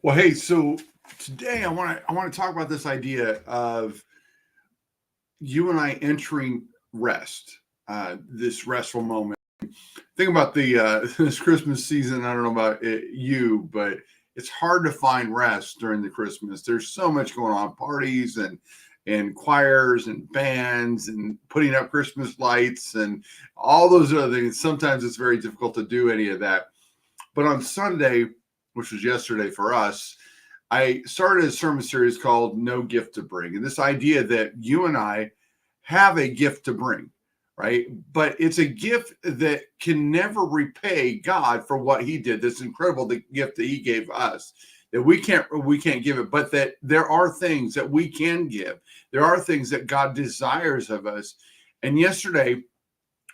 Well, hey, so today I want to talk about this idea of you and I entering rest, this restful moment. Think about the this Christmas season. I don't know about you, but it's hard to find rest during the Christmas. There's so much going on, parties and choirs and bands and putting up Christmas lights and all those other things. Sometimes it's very difficult to do any of that. But on Sunday, which was yesterday for us, I started a sermon series called No Gift to Bring. And this idea that you and I have a gift to bring, right? But it's a gift that can never repay God for what he did. This incredible the gift that he gave us. That we can't give it, but that there are things that we can give. There are things that God desires of us. And yesterday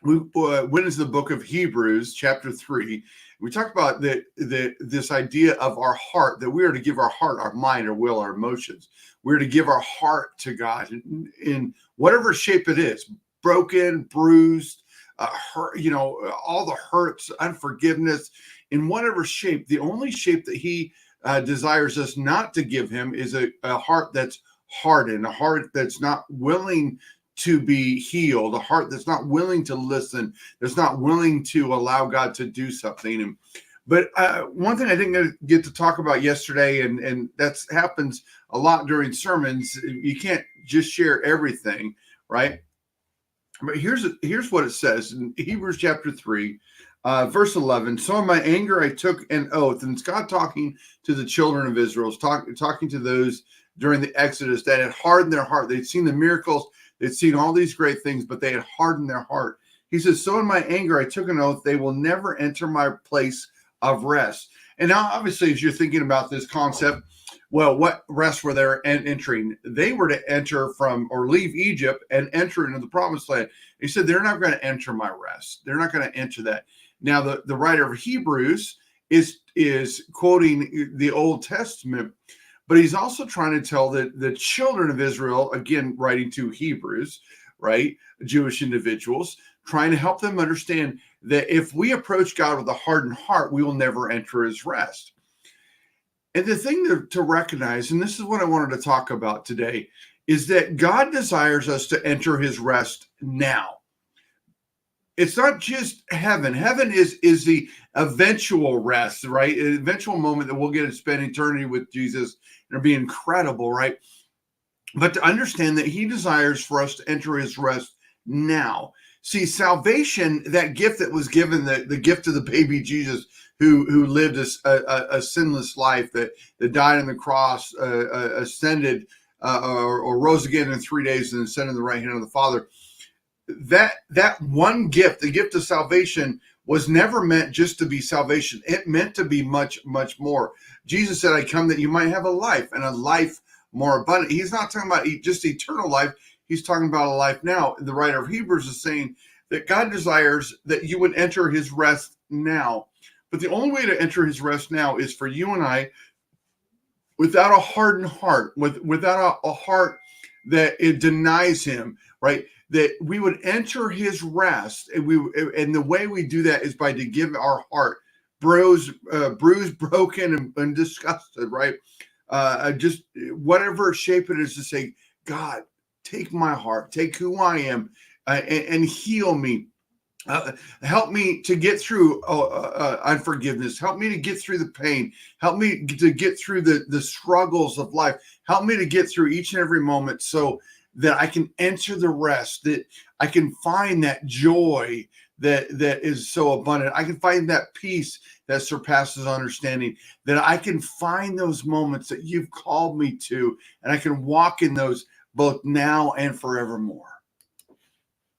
we went into the book of Hebrews, chapter 3. We talked about this idea of our heart, that we are to give our heart, our mind, our will, our emotions. We're to give our heart to God in whatever shape it is, broken, bruised, hurt, all the hurts, unforgiveness, in whatever shape. The only shape that he desires us not to give him is a heart that's hardened, a heart that's not willing to be healed, a heart that's not willing to listen, that's not willing to allow God to do something. But one thing I didn't get to talk about yesterday, and that happens a lot during sermons, you can't just share everything, right? But here's what it says in Hebrews chapter 3, verse 11. So in my anger I took an oath, and it's God talking to the children of Israel, talking to those during the Exodus that had hardened their heart. They'd seen the miracles, they'd seen all these great things, but they had hardened their heart. He says, so in my anger I took an oath, they will never enter my place of rest. And now, obviously, as you're thinking about this concept, well, what rest were they entering? They were to enter from or leave Egypt and enter into the promised land. He said, they're not going to enter my rest. They're not going to enter that. Now, the writer of Hebrews is quoting the Old Testament, but he's also trying to tell the children of Israel, again, writing to Hebrews, right? Jewish individuals, trying to help them understand that if we approach God with a hardened heart, we will never enter his rest. And the thing to recognize, and this is what I wanted to talk about today, is that God desires us to enter his rest now. It's not just heaven. Heaven is the eventual rest, right? An eventual moment that we'll get to spend eternity with Jesus. It'll be incredible, right? But to understand that he desires for us to enter his rest now. See, salvation, that gift that was given, the gift of the baby Jesus, who lived a sinless life, that died on the cross, ascended, or rose again in 3 days and ascended to the right hand of the Father. That one gift, the gift of salvation, was never meant just to be salvation. It meant to be much, much more. Jesus said, I come that you might have a life, and a life more abundant. He's not talking about just eternal life. He's talking about a life now. The writer of Hebrews is saying that God desires that you would enter his rest now. But the only way to enter his rest now is for you and I, without a hardened heart, without a heart that it denies him, right? That we would enter his rest, and the way we do that is by to give our heart bruised, broken, and disgusted, right? Just whatever shape it is, to say, God, take my heart, take who I am, and heal me. Help me to get through unforgiveness. Help me to get through the pain. Help me to get through the struggles of life. Help me to get through each and every moment so that I can enter the rest, that I can find that joy that is so abundant. I can find that peace that surpasses understanding, that I can find those moments that you've called me to, and I can walk in those both now and forevermore.